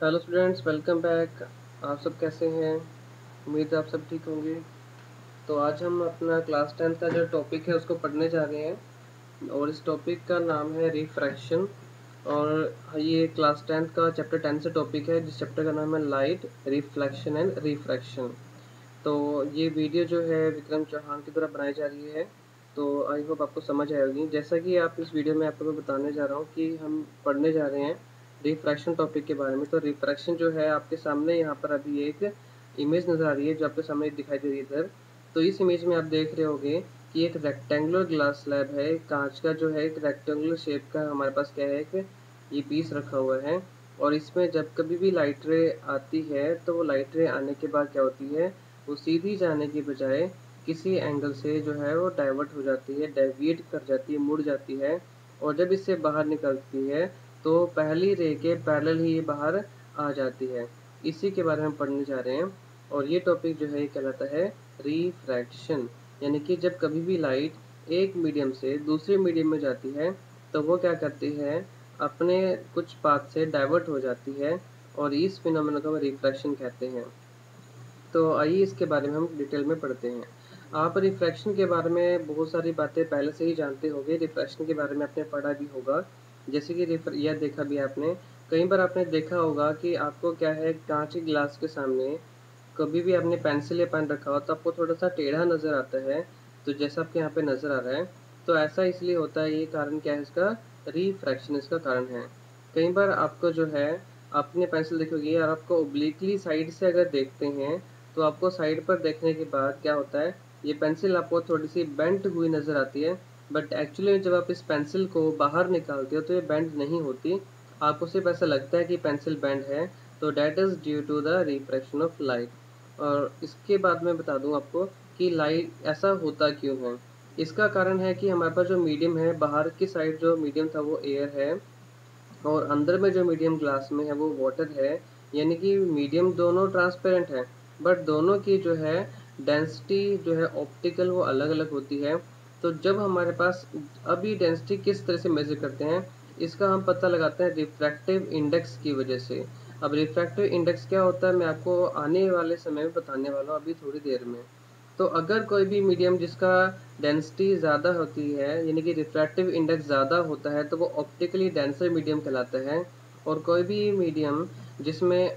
Hello students, welcome back. आप सब कैसे हैं? उम्मीद है आप सब ठीक होंगे। तो आज हम अपना क्लास 10 का जो टॉपिक है उसको पढ़ने जा रहे हैं और इस टॉपिक का नाम है रिफ्रैक्शन। और ये क्लास 10 का चैप्टर 10 से टॉपिक है, जिस चैप्टर का नाम है लाइट, रिफ्लेक्शन एंड रिफ्रैक्शन। तो ये वीडियो जो है विक्रम चौहान की तरफ बनाई जा रही है, तो आई होप आपको समझ आएगी। जैसा कि आप इस वीडियो में आपको मैं बताने जा रहा हूँ कि हम पढ़ने जा रहे हैं रिफ्रैक्शन टॉपिक के बारे में। तो रिफ्रैक्शन जो है आपके सामने यहाँ पर अभी एक इमेज नज़र आ रही है जो आपके सामने दिखाई दे रही है इधर। तो इस इमेज में आप देख रहे होंगे कि एक रेक्टेंगुलर ग्लास स्लैब है, कांच का जो है एक रेक्टेंगुलर शेप का हमारे पास क्या है, एक ये पीस रखा हुआ है। और इसमें जब कभी भी लाइट रे आती है तो वो लाइट रे आने के बाद क्या होती है, वो सीधी जाने की बजाय किसी एंगल से जो है वो डाइवर्ट हो जाती है, डेविएट कर जाती है, मुड़ जाती है। और जब इससे बाहर निकलती है तो पहली रे के पैरेलल ही ये बाहर आ जाती है। इसी के बारे में पढ़ने जा रहे हैं। और ये टॉपिक जो है ये कहलाता है रिफ्रैक्शन। यानी कि जब कभी भी लाइट एक मीडियम से दूसरे मीडियम में जाती है तो वो क्या करती है, अपने कुछ पाथ से डाइवर्ट हो जाती है, और इस फिनोमेना को हम रिफ्रैक्शन कहते हैं। तो आइए इसके बारे में हम डिटेल में पढ़ते हैं। आप रिफ्रैक्शन के बारे में बहुत सारी बातें पहले से ही जानते होंगे, रिफ्रैक्शन के बारे में आपने पढ़ा भी होगा। जैसे कि यह देखा भी आपने, कई बार आपने देखा होगा कि आपको क्या है, कांच के गिलास के सामने कभी भी आपने पेंसिल या पेन रखा हो तो आपको थोड़ा सा टेढ़ा नज़र आता है। तो जैसा आपके यहाँ पे नज़र आ रहा है, तो ऐसा इसलिए होता है। ये कारण क्या है इसका? रिफ्रैक्शन इसका कारण है। कई बार आपको जो है, आपने पेंसिल देखी होगी और आपको ओब्लिकली साइड से अगर देखते हैं तो आपको साइड पर देखने के बाद क्या होता है, ये पेंसिल आपको थोड़ी सी बेंट हुई नज़र आती है। बट एक्चुअली जब आप इस पेंसिल को बाहर निकालते हो तो ये बेंट नहीं होती, आपको सिर्फ ऐसा लगता है कि पेंसिल बेंड है। तो that is due to the refraction of light. और इसके बाद मैं बता दूं आपको कि लाइट ऐसा होता क्यों है। इसका कारण है कि हमारे पास जो मीडियम है, बाहर की साइड जो मीडियम था वो एयर है, और अंदर में जो मीडियम ग्लास में है वो वाटर है। यानी कि मीडियम दोनों ट्रांसपेरेंट है, बट दोनों की जो है डेंसिटी जो है ऑप्टिकल वो अलग अलग होती है। तो जब हमारे पास, अभी डेंसिटी किस तरह से मेजर करते हैं, इसका हम पता लगाते हैं रिफ्रैक्टिव इंडेक्स की वजह से। अब रिफ्रैक्टिव इंडेक्स क्या होता है मैं आपको आने वाले समय में बताने वाला हूँ, अभी थोड़ी देर में। तो अगर कोई भी मीडियम जिसका डेंसिटी ज़्यादा होती है, यानी कि रिफ्रैक्टिव इंडेक्स ज़्यादा होता है, तो वो ऑप्टिकली डेंसर मीडियम कहलाता है। और कोई भी मीडियम जिसमें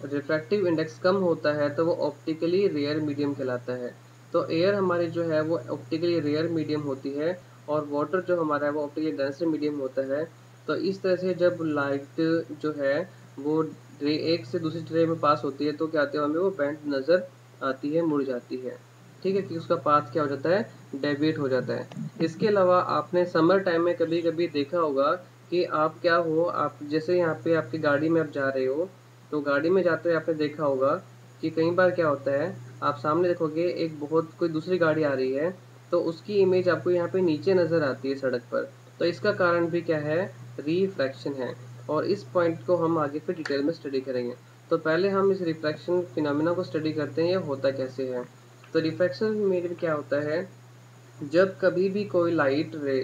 रिफ्रैक्टिव इंडेक्स कम होता है तो वो ऑप्टिकली रेयर मीडियम कहलाता है। तो एयर हमारी जो है वो ऑप्टिकली रेयर मीडियम होती है, और वाटर जो हमारा है वो ऑप्टिकली डेंसर मीडियम होता है। तो इस तरह से जब लाइट जो है वो रे एक से दूसरी रे में पास होती है तो क्या होता है, हमें वो बेंट नज़र आती है, मुड़ जाती है। ठीक है, कि उसका पाथ क्या हो जाता है, डेविएट हो जाता है। इसके अलावा आपने समर टाइम में कभी कभी देखा होगा कि आप क्या हो, आप जैसे यहाँ पे आपकी गाड़ी में आप जा रहे हो, तो गाड़ी में जाते हुए आपने देखा होगा कि कई बार क्या होता है, आप सामने देखोगे एक बहुत कोई दूसरी गाड़ी आ रही है, तो उसकी इमेज आपको यहाँ पे नीचे नज़र आती है सड़क पर। तो इसका कारण भी क्या है, रिफ्रैक्शन है। और इस पॉइंट को हम आगे फिर डिटेल में स्टडी करेंगे। तो पहले हम इस रिफ्रैक्शन फिनोमेना को स्टडी करते हैं, ये होता कैसे है। तो रिफ्रैक्शन में क्या होता है, जब कभी भी कोई लाइट रे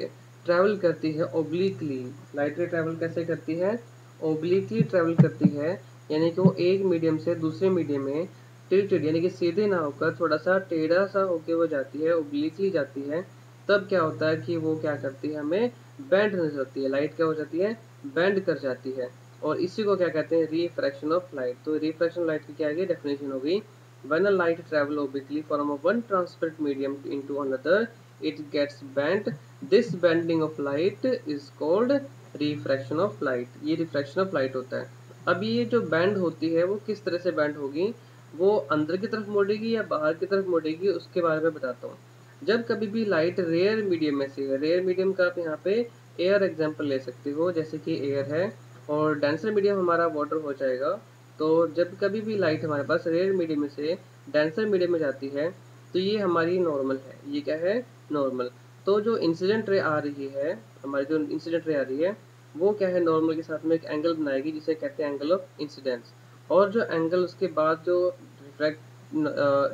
ट्रैवल करती है ओब्लिकली, लाइट रे ट्रैवल कैसे करती है, ओब्लिकली ट्रैवल करती है। यानी कि वो एक मीडियम से दूसरे मीडियम में टिल्टेड, यानी कि सीधे ना होकर थोड़ा सा टेढ़ा सा होके वो जाती है, ओब्लिकली जाती है। तब क्या होता है कि वो क्या करती है, हमें बेंड नजर आती है, लाइट क्या हो जाती है, बेंड कर जाती है। और इसी को क्या कहते हैं, रिफ्रैक्शन ऑफ लाइट। तो रिफ्रैक्शन लाइट की क्या है, डेफिनेशन होगी, when a light travel obliquely from a one transparent medium into another, it gets bent. This bending of light is called refraction of light. ये refraction of light होता है। अब ये जो बैंड होती है वो किस तरह से बैंड होगी, वो अंदर की तरफ मोड़ेगी या बाहर की तरफ मोड़ेगी, उसके बारे में बताता हूँ। जब कभी भी लाइट रेयर मीडियम में से है, रेयर मीडियम का आप यहाँ पे एयर एग्जाम्पल ले सकते हो, जैसे कि एयर है, और डेंसर मीडियम हमारा वाटर हो जाएगा। तो जब कभी भी लाइट हमारे पास रेयर मीडियम में से डेंसर मीडियम में जाती है तो ये हमारी नॉर्मल है, ये क्या है, नॉर्मल। तो जो इंसिडेंट रे आ रही है, हमारी जो इंसिडेंट रे आ रही है वो क्या है, नॉर्मल के साथ में एक एंगल बनाएगी जिसे कहते हैं एंगल ऑफ इंसिडेंस। और जो एंगल उसके बाद जो रिफ्रैक्ट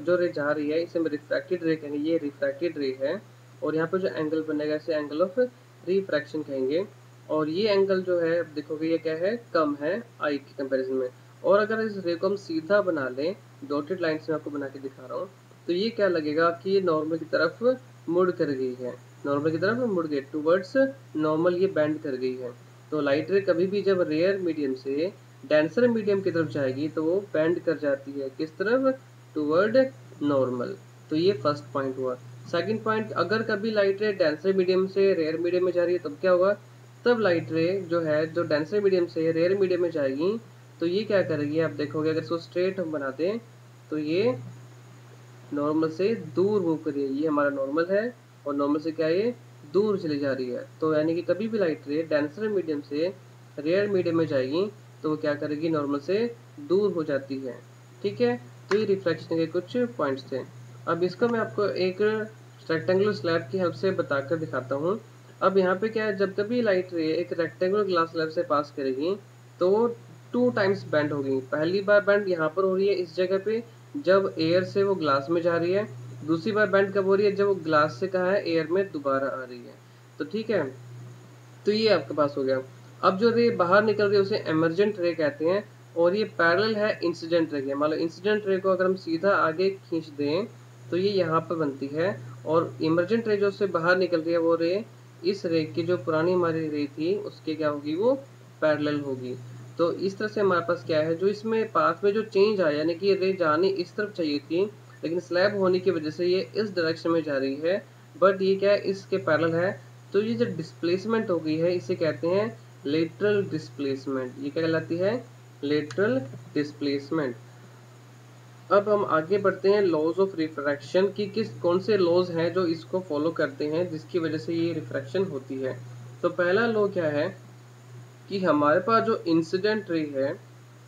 जो रे जा रही है इसे हम रिफ्रैक्टेड रे कहेंगे, ये रिफ्रैक्टेड रे है। और यहाँ पे जो एंगल बनेगा इसे एंगल ऑफ रिफ्रैक्शन कहेंगे। और ये एंगल जो है अब देखोगे ये क्या है, कम है आई के कंपैरिजन में। और अगर इस रे को हम सीधा बना लें, डॉटेड लाइन से आपको बना के दिखा रहा हूँ, तो ये क्या लगेगा कि ये नॉर्मल की तरफ मुड़ कर गई है, नॉर्मल की तरफ मुड़ गई, टूवर्ड्स नॉर्मल ये बेंड कर गई है। तो लाइट रे कभी भी जब रेयर मीडियम से डेंसर मीडियम की तरफ जाएगी तो वो बेंड कर जाती है, किस तरफ, टूवर्ड नॉर्मल। तो ये फर्स्ट पॉइंट हुआ। सेकंड पॉइंट, अगर कभी लाइट रे डेंसर मीडियम से रेयर मीडियम में जा रही है तब क्या होगा, तब लाइट रे जो है जो डेंसर मीडियम से रेयर मीडियम में जाएगी तो ये क्या करेगी, आप देखोगे अगर इसको स्ट्रेट हम बना दें तो ये नॉर्मल से दूर मूव कर रही है, ये हमारा नॉर्मल है और नॉर्मल से क्या ये दूर चली जा रही है। तो यानी कि कभी भी लाइट रे डेंसर मीडियम से रेयर मीडियम में जाएगी तो वो क्या करेगी, नॉर्मल से दूर हो जाती है। ठीक है, तो ये रिफ्लेक्शन के कुछ पॉइंट्स थे। अब इसको मैं आपको एक रेक्टेंगुलर स्लैब की हेल्प से बताकर दिखाता हूँ। अब यहाँ पे क्या है, जब कभी लाइट रे एक रेक्टेंगुलर ग्लास स्लैब से पास करेगी तो वो 2 टाइम्स बेंड होगी। पहली बार बेंड यहाँ पर हो रही है इस जगह पे जब एयर से वो ग्लास में जा रही है, दूसरी बार बेंड कब हो रही है, जब वो ग्लास से कहा है एयर में दोबारा आ रही है। तो ठीक है, तो ये आपके पास हो गया। अब जो रे बाहर निकल रही है उसे एमर्जेंट रे कहते हैं और ये पैरेलल है इंसिडेंट रे के। मान लो इंसिडेंट रे को अगर हम सीधा आगे खींच दें तो ये यहाँ पर बनती है, और इमरजेंट रे जो उससे बाहर निकल रही है वो रे इस रे की जो पुरानी हमारी रे थी उसके क्या होगी, वो पैरेलल होगी। तो इस तरह से हमारे पास क्या है, जो इसमें पाथ में जो चेंज आया, यानी कि ये रे जानी इस तरफ चाहिए थी लेकिन स्लैब होने की वजह से ये इस डायरेक्शन में जा रही है, बट ये क्या है, इसके पैरेलल है। तो ये जो डिस्प्लेसमेंट हो गई है इसे कहते हैं लेटरल डिस्प्लेसमेंट। ये क्या कहलाती है, लेटरल डिस्प्लेसमेंट। अब हम आगे बढ़ते हैं लॉज ऑफ रिफ्रैक्शन की, कौन से लॉज हैं जो इसको फॉलो करते हैं जिसकी वजह से ये रिफ्रैक्शन होती है। तो पहला लॉ क्या है कि हमारे पास जो इंसिडेंट रे है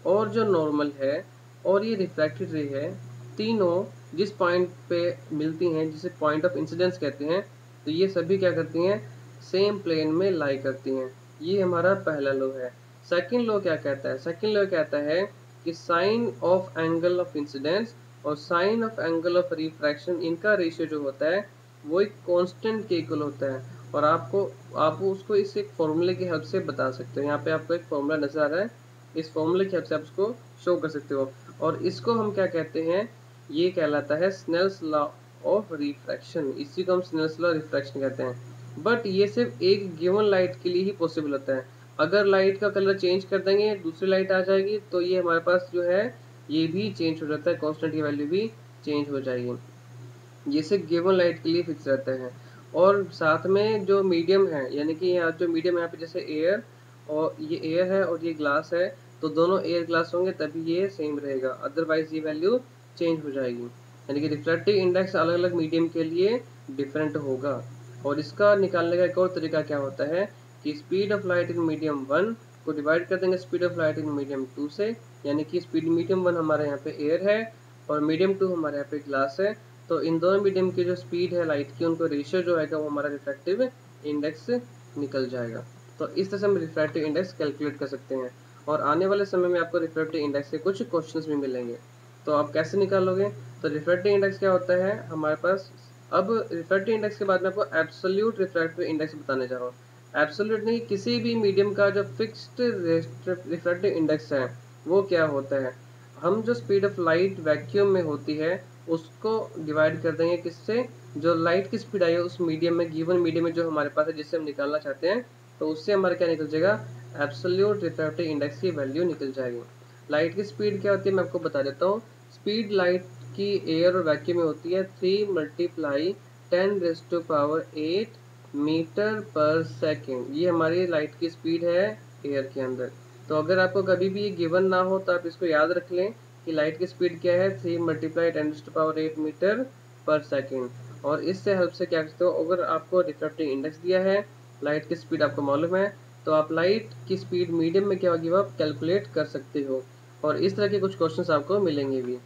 और जो नॉर्मल है और ये रिफ्रैक्टेड रे है, तीनों जिस पॉइंट पे मिलती हैं जिसे पॉइंट ऑफ इंसिडेंस कहते हैं, तो ये सभी क्या करती हैं, सेम प्लेन में लाई करती हैं। ये हमारा पहला लॉ है। सेकंड लॉ क्या कहता है, सेकंड लॉ कहता है कि sine of angle of incidence और sine of angle of refraction, इनका रेशियो जो होता है वो एक कांस्टेंट के इक्वल होता है। और आप उसको इस एक फॉर्मूले की हेल्प से बता सकते हो। यहाँ पे आपको एक फॉर्मूला नजर आ रहा है, इस फॉर्मूले की हेल्प से आप उसको शो कर सकते हो। और इसको हम क्या कहते हैं, ये कहलाता है स्नेल्स लॉ ऑफ रिफ्रैक्शन। इसी को हम स्नेल्स लॉ रिफ्रैक्शन कहते हैं। बट ये सिर्फ एक गिवन लाइट के लिए ही पॉसिबल होता है। अगर लाइट का कलर चेंज कर देंगे, दूसरी लाइट आ जाएगी, तो ये हमारे पास जो है ये भी चेंज हो जाता है, कांस्टेंट की वैल्यू भी चेंज हो जाएगी। ये सिर्फ गिवन लाइट के लिए फिक्स रहता है। और साथ में जो मीडियम है, यानी कि यहाँ जो मीडियम यहाँ पे जैसे एयर, और ये एयर है और ये ग्लास है, तो दोनों एयर ग्लास होंगे तभी ये सेम रहेगा, अदरवाइज ये वैल्यू चेंज हो जाएगी। यानी कि रिफ्रैक्टिव इंडेक्स अलग अलग मीडियम के लिए डिफरेंट होगा। और इसका निकालने का एक और तरीका क्या होता है कि speed of light in medium 1 को डिवाइड कर देंगे speed of light in medium 2 से, यानी कि स्पीड मीडियम 1 हमारे यहाँ पे एयर है और मीडियम 2 हमारे यहाँ पे ग्लास है। तो इन दोनों मीडियम की जो स्पीड है लाइट की, उनको रेशियो जो आएगा वो हमारा रिफ्रैक्टिव इंडेक्स निकल जाएगा। तो इस तरह से हम रिफ्रैक्टिव इंडेक्स कैलकुलेट कर सकते हैं। और आने वाले समय में आपको रिफ्रैक्टिव इंडेक्स के कुछ क्वेश्चंस भी मिलेंगे, तो आप कैसे निकालोगे। तो रिफ्रैक्टिव इंडेक्स क्या होता है हमारे पास। अब रिफ्रैक्टिव इंडेक्स के बाद में आपको एब्सोल्यूट रिफ्रैक्टिव इंडेक्स बताने जा रहा हूँ। एब्सोल्यूट नहीं, किसी भी मीडियम का जो फिक्स्ड रिफ्रैक्टिव इंडेक्स है वो क्या होता है। हम जो स्पीड ऑफ लाइट वैक्यूम में होती है उसको डिवाइड कर देंगे किससे, जो लाइट की स्पीड आई है उस मीडियम में, गिवन मीडियम में जो हमारे पास है जिससे हम निकालना चाहते हैं, तो उससे हमारा क्या निकल जाएगा, एब्सोल्यूट रिफ्रैक्टिव इंडेक्स की वैल्यू निकल जाएगी। लाइट की स्पीड क्या होती है मैं आपको बता देता हूँ। स्पीड लाइट की एयर और वैक्यूम में होती है 3 × 10⁸ मीटर पर सेकेंड। ये हमारी लाइट की स्पीड है एयर के अंदर। तो अगर आपको कभी भी ये गिवन ना हो तो आप इसको याद रख लें कि लाइट की स्पीड क्या है, 3 × 10⁸ मीटर पर सेकेंड। और इससे हेल्प से क्या करते हो, अगर आपको रिफ्रैक्टिव इंडेक्स दिया है, लाइट की स्पीड आपको मालूम है, तो आप लाइट की स्पीड मीडियम में क्या होगी वो आप कैलकुलेट कर सकते हो। और इस तरह के कुछ क्वेश्चंस आपको मिलेंगे भी।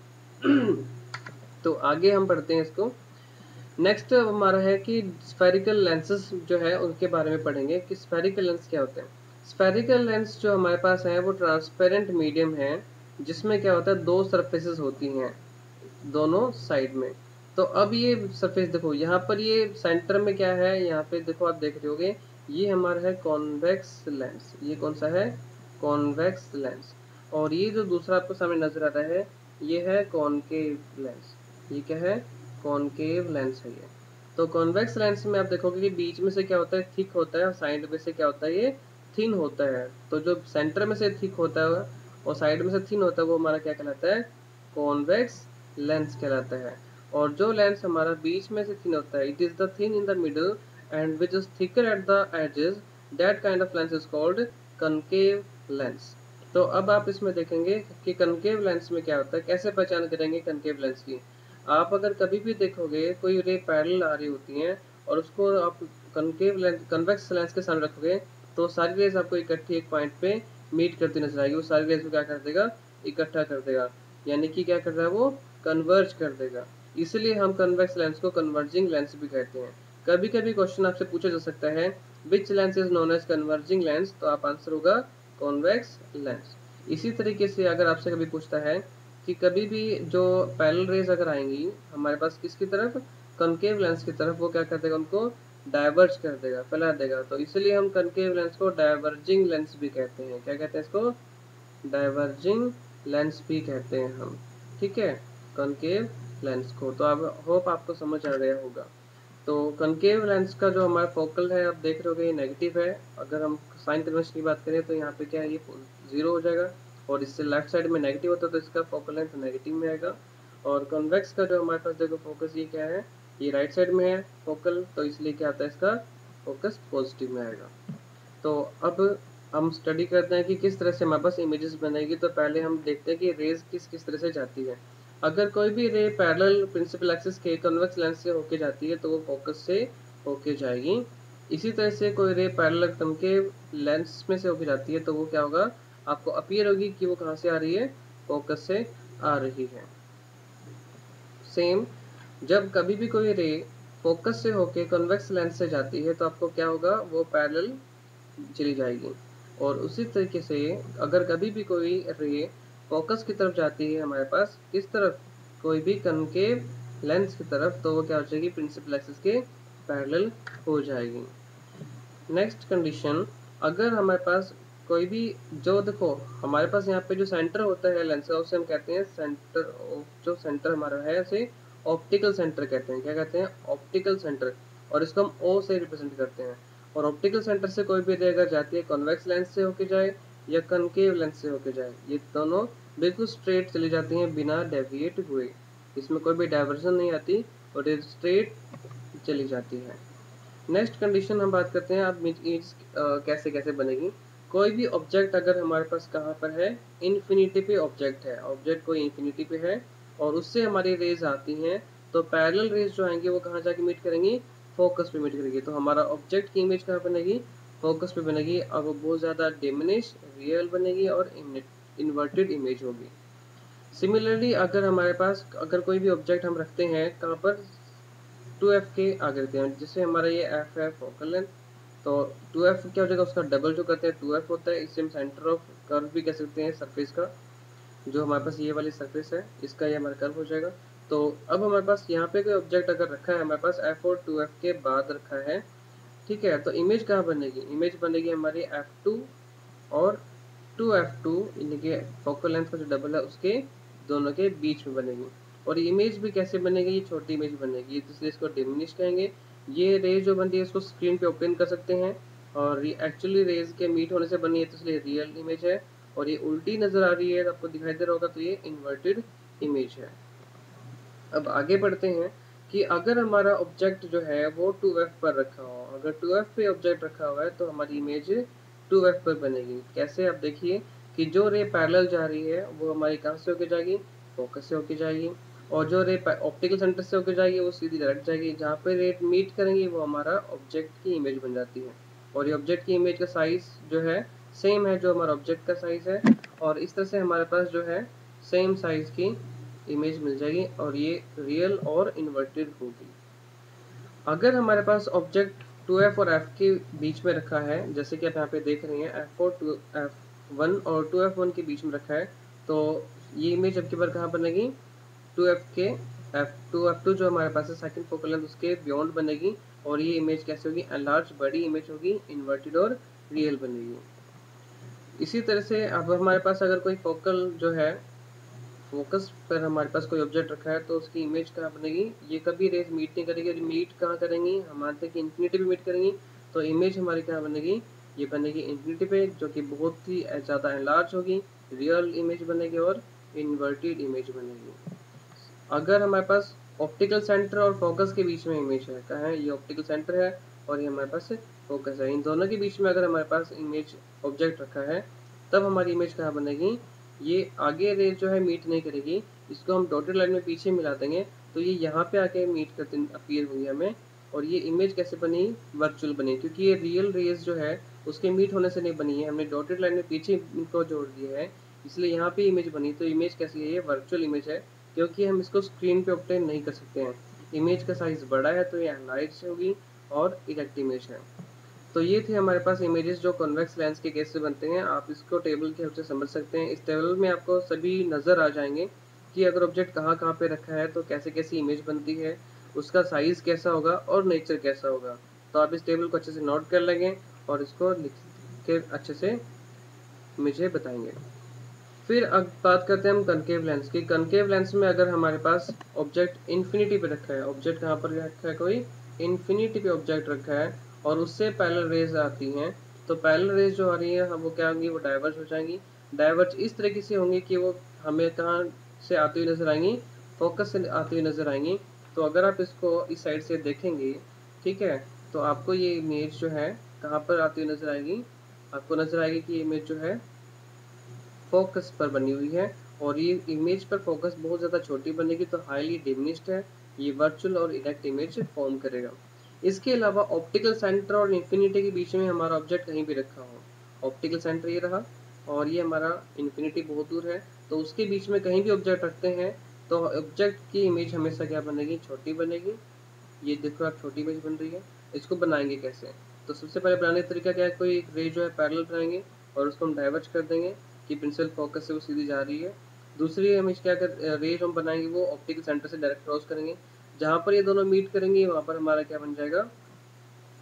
तो आगे हम पढ़ते हैं इसको। नेक्स्ट हमारा है कि स्फेरिकल लेंसेज जो है उनके बारे में पढ़ेंगे कि स्फेरिकल लेंस क्या होते हैं। स्फेरिकल लेंस जो हमारे पास है वो ट्रांसपेरेंट मीडियम है जिसमें क्या होता है, 2 सरफेसेस होती हैं दोनों साइड में। तो अब ये सरफेस देखो, यहाँ पर ये सेंटर में क्या है, यहाँ पे देखो आप देख रहे होगे ये हमारा है कॉन्वेक्स लेंस। ये कौन सा है? Convex lens. और ये जो दूसरा आपको सामने नजर आ रहा है ये है कॉनकेव लेंस। ये क्या है? कॉनकेव लेंस है ये। तो कॉन्वेक्स लेंस में आप देखोगे कि बीच में से क्या होता है? थिक होता है, और साइड में से क्या होता है? ये थिन होता है। तो जो सेंटर में से थिक होता है और साइड में से थिन होता है वो हमारा क्या कहलाता है? कॉन्वेक्स लेंस कहलाता है। और जो लेंस हमारा बीच में से थिन होता है, it is the thin in the middle and which is thicker at the edges, that kind of lens is called concave lens। तो अब आप इसमें देखेंगे कि कनकेव लेंस में क्या होता है, कैसे पहचान करेंगे कनकेव लेंस की। आप अगर कभी भी देखोगे कोई रे पैरेलल आ रही होती हैं और उसको आप कनकेव लेंस कन्वेक्स लेंस के सामने रखोगे तो सारी रेज आपको इकट्ठी एक पॉइंट पे मीट करती नजर आएगी। वो सारी रेज को क्या कर देगा? इकट्ठा कर देगा, यानी कि क्या कर रहा है? वो कन्वर्ज कर देगा। इसलिए हम कन्वेक्स लेंस को कन्वर्जिंग लेंस भी कहते हैं। कभी कभी क्वेश्चन आपसे पूछा जा सकता है which lens is known as converging lens, तो आप आंसर होगा कॉन्वेक्स लेंस। इसी तरीके से अगर आपसे कभी पूछता है कि कभी भी जो पैरेलल रेज अगर आएंगी हमारे पास किसकी तरफ? कनकेव लेंस की तरफ, वो क्या कर देगा? उनको डाइवर्ज कर देगा, फैला देगा। तो इसलिए हम कनकेव लेंस को डाइवर्जिंग लेंस भी कहते हैं। क्या कहते हैं इसको? डाइवर्जिंग लेंस भी कहते हैं हम। ठीक है, कनकेव लेंस को। तो अब होप आपको समझ आ गया होगा। तो कनकेव लेंस का जो हमारा फोकल है आप देख रहे हो ये नेगेटिव है। अगर हम साइन कन्वेंशन की बात करें तो यहाँ पे क्या है? ये 0 हो जाएगा। और इससे लेफ्ट साइड में नेगेटिव होता है तो इसका फोकल लेंथ नेगेटिव में आएगा। और कॉन्वेक्स का जो हमारे पास देखो फोकस, ये क्या है? ये राइट साइड में है फोकल, तो इसलिए क्या आता है? इसका फोकस पॉजिटिव में आएगा। तो अब हम स्टडी करते हैं कि किस तरह से हमारे पास इमेजेस बनेगी। तो पहले हम देखते हैं कि रेज किस किस तरह से जाती है। अगर कोई भी रे पैरेलल प्रिंसिपल एक्सिस के कन्वेक्स लेंस से होके जाती है तो वो फोकस से होके जाएगी। इसी तरह से कोई रे पैरेलल कनकेव लेंस में से होके जाती है तो वो क्या होगा? आपको अपीयर होगी कि वो कहाँ से आ रही है? फोकस से आ रही है। सेम, जब कभी भी कोई रे फोकस से होके कन्वेक्स लेंस से जाती है तो आपको क्या होगा? वो पैरेलल चली जाएगी। और उसी तरीके से अगर कभी भी कोई रे फोकस की तरफ जाती है हमारे पास किस तरफ? कोई भी कनकेव लेंस की तरफ, तो वो क्या हो जाएगी? प्रिंसिपल एक्सिस के पैरेलल हो जाएगी। नेक्स्ट कंडीशन, अगर हमारे पास कोई भी जो देखो हमारे पास यहाँ पे जो सेंटर होता है लेंस का उसे हम कहते हैं सेंटर ऑफ। जो सेंटर हमारा है उसे ऑप्टिकल सेंटर कहते हैं। क्या कहते हैं? Optical centre. और इसको हम ओ से रिप्रेजेंट करते हैं। और ऑप्टिकल सेंटर से कोई भी रे अगर जाती है कॉन्वेक्स लेंस से होके जाए या कनकेव लेंस से होके जाए, ये दोनों बिल्कुल स्ट्रेट चली जाती हैं बिना डेविएट हुए। इसमें कोई भी डाइवर्जन नहीं आती और ये स्ट्रेट चली जाती है। नेक्स्ट कंडीशन हम बात करते हैं अब इमेज कैसे कैसे बनेगी। कोई भी ऑब्जेक्ट अगर हमारे पास कहाँ पर है? इन्फिनिटी पे ऑब्जेक्ट है। ऑब्जेक्ट कोई इन्फिनिटी पे है और उससे हमारी रेज आती हैं तो पैरेलल रेज जो आएंगी वो कहाँ जाके मीट करेंगी? फोकस पे मीट करेगी। तो हमारा ऑब्जेक्ट की इमेज कहाँ बनेगी? फोकस पे बनेगी। अब वो बहुत ज़्यादा डिमिनिश रियल बनेगी और इन्वर्टेड इमेज होगी। सिमिलरली अगर हमारे पास अगर कोई भी ऑब्जेक्ट हम रखते हैं कहाँ पर? 2f के आगे रखते हैं, जिससे हमारा ये f है फोकल लेंथ। तो 2f क्या हो जाएगा? उसका डबल जो करते हैं 2f होता है। इससे हम सेंटर ऑफ कर्व भी कह सकते हैं सरफेस का। जो हमारे पास ये वाली सरफेस है इसका ये हमारा कर्व हो जाएगा। तो अब हमारे पास यहाँ पे कोई ऑब्जेक्ट अगर रखा है हमारे पास f और 2f के बाद रखा है, ठीक है, तो इमेज कहाँ बनेगी? इमेज बनेगी हमारी f2 और 2f2, यानी कि फोकल लेंथ का जो डबल है उसके दोनों के बीच में बनेगी। और इमेज भी कैसे बनेगी? ये छोटी इमेज बनेगी, इसलिए इसको डिमिनिश कहेंगे। ये रेज जो बनती है इसको स्क्रीन पे ओपन कर सकते हैं और ये एक्चुअली रेज के मीट होने से बनी है तो इसलिए रियल इमेज है। और ये उल्टी नजर आ रही है आपको दिखाई दे रहा होगा तो ये इन्वर्टेड इमेज है। अब आगे बढ़ते हैं कि अगर हमारा ऑब्जेक्ट जो है वो 2f पर रखा हो, अगर 2f पे ऑब्जेक्ट रखा हुआ है तो हमारी इमेज 2f पर बनेगी। कैसे? आप देखिए कि जो रे पैरेलल जा रही है वो हमारी कहाँ से होके जाएगी? फोकस से होके जाएगी। और जो रे ऑप्टिकल सेंटर से होके जाएगी वो सीधी डायरेक्ट जाएगी। जहाँ पे रे मीट करेंगी वो हमारा ऑब्जेक्ट की इमेज बन जाती है। और ये ऑब्जेक्ट की इमेज का साइज जो है सेम है जो हमारा ऑब्जेक्ट का साइज है। और इस तरह से हमारे पास जो है सेम साइज की इमेज मिल जाएगी और ये रियल और इन्वर्टेड होगी। अगर हमारे पास ऑब्जेक्ट 2f और f के बीच में रखा है, जैसे कि आप यहाँ पे देख रहे हैं f1 और 2f1 के बीच में रखा है, तो ये इमेज अब की बार कहाँ बनेगी? 2f के f2 जो हमारे पास है सेकंड फोकल लेंथ उसके बियॉन्ड बनेगी। और ये इमेज कैसे होगी, एनलार्ज बड़ी इमेज होगी, इन्वर्टेड और रियल बनेगी। इसी तरह से अब हमारे पास अगर कोई फोकल जो है, फोकस पर हमारे पास कोई ऑब्जेक्ट रखा है तो उसकी इमेज कहाँ बनेगी, ये कभी रेज मीट नहीं करेगी। मीट कहाँ करेंगी, हमारे तक इन्फिनिटी पे मीट करेंगी, तो इमेज हमारी कहाँ बनेगी, ये बनेगी इन्फिनिटी पे, जो कि बहुत ही ज़्यादा एनलार्ज होगी, रियल इमेज बनेगी और इन्वर्टेड इमेज बनेगी। अगर हमारे पास ऑप्टिकल सेंटर और फोकस के बीच में इमेज है, कहाँ है, ये ऑप्टिकल सेंटर है और ये हमारे पास फोकस है, इन दोनों के बीच में अगर हमारे पास इमेज ऑब्जेक्ट रखा है, तब हमारी इमेज कहाँ बनेगी, ये आगे रेज जो है मीट नहीं करेगी, इसको हम डॉटेड लाइन में पीछे मिला देंगे तो ये यहाँ पे आके मीट करते अपीयर होगी हमें। और ये इमेज कैसे बनी, वर्चुअल बनी, क्योंकि ये रियल रेज जो है उसके मीट होने से नहीं बनी है, हमने डॉटेड लाइन में पीछे इनको जोड़ दिया है, इसलिए यहाँ पे इमेज बनी। तो इमेज कैसी है, ये वर्चुअल इमेज है, क्योंकि हम इसको स्क्रीन पे ऑब्टेन नहीं कर सकते हैं। इमेज का साइज बड़ा है तो ये एनलार्ज होगी और इरेक्ट इमेज है। तो ये थे हमारे पास इमेजेस जो कॉन्वेक्स लेंस के केस से बनते हैं। आप इसको टेबल के हेल्प से समझ सकते हैं। इस टेबल में आपको सभी नज़र आ जाएंगे कि अगर ऑब्जेक्ट कहाँ कहाँ पे रखा है तो कैसे कैसी इमेज बनती है, उसका साइज कैसा होगा और नेचर कैसा होगा। तो आप इस टेबल को अच्छे से नोट कर लेंगे और इसको लिख के अच्छे से मुझे बताएंगे। फिर अब बात करते हैं हम कनकेव लेंस की। कनकेव लेंस में अगर हमारे पास ऑब्जेक्ट इन्फिनिटी पे रखा है, ऑब्जेक्ट कहाँ पर रखा है, कोई इन्फिनिटी पे ऑब्जेक्ट रखा है और उससे पैरेलल रेज आती हैं, तो पैरेलल रेज जो आ रही है वो क्या होंगी, वो डाइवर्ज हो जाएंगी। डाइवर्ज इस तरीके से होंगी कि वो हमें कहाँ से आती हुई नजर आएंगी, फोकस से आती हुई नजर आएंगी। तो अगर आप इसको इस साइड से देखेंगे, ठीक है, तो आपको ये इमेज जो है कहाँ पर आती हुई नजर आएगी, आपको नजर आएगी कि इमेज जो है फोकस पर बनी हुई है और ये इमेज पर फोकस बहुत ज़्यादा छोटी बनेगी, तो हाईली डिमिनिश्ड है, ये वर्चुअल और इरेक्ट इमेज फॉर्म करेगा। इसके अलावा ऑप्टिकल सेंटर और इन्फिनिटी के बीच में हमारा ऑब्जेक्ट कहीं भी रखा हो, ऑप्टिकल सेंटर ये रहा और ये हमारा इन्फिनिटी बहुत दूर है, तो उसके बीच में कहीं भी ऑब्जेक्ट रखते हैं तो ऑब्जेक्ट की इमेज हमेशा क्या बनेगी, छोटी बनेगी। ये देखो आप, छोटी इमेज बन रही है। इसको बनाएंगे कैसे, तो सबसे पहले बनाने का तरीका क्या है, कोई एक रे जो है पैरेलल बनाएंगे और उसको हम डाइवर्ज कर देंगे कि प्रिंसिपल फोकस से वो सीधी जा रही है। दूसरी इमेज क्या कर रे जो हम बनाएंगे वो ऑप्टिकल सेंटर से डायरेक्ट क्रॉस करेंगे, जहाँ पर ये दोनों मीट करेंगे वहाँ पर हमारा क्या बन जाएगा,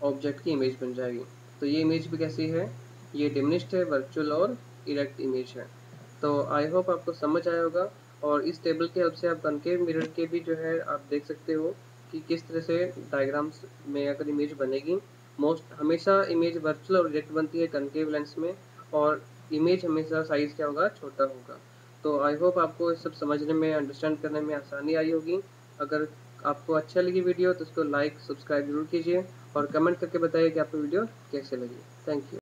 ऑब्जेक्ट की इमेज बन जाएगी। तो ये इमेज भी कैसी है, ये डिमिनिश्ड है, वर्चुअल और इरेक्ट इमेज है। तो आई होप आपको समझ आया होगा और इस टेबल के हेल्प से आप कनकेव मिरर के भी जो है आप देख सकते हो कि किस तरह से डायग्राम्स में अगर इमेज बनेगी। मोस्ट हमेशा इमेज वर्चुअल और इरेक्ट बनती है कनकेव लेंस में, और इमेज हमेशा साइज क्या होगा, छोटा होगा। तो आई होप आपको ये सब समझने में, अंडरस्टैंड करने में आसानी आई होगी। अगर आपको अच्छा लगी वीडियो तो इसको लाइक सब्सक्राइब जरूर कीजिए और कमेंट करके बताइए कि आपको वीडियो कैसे लगी। Thank you.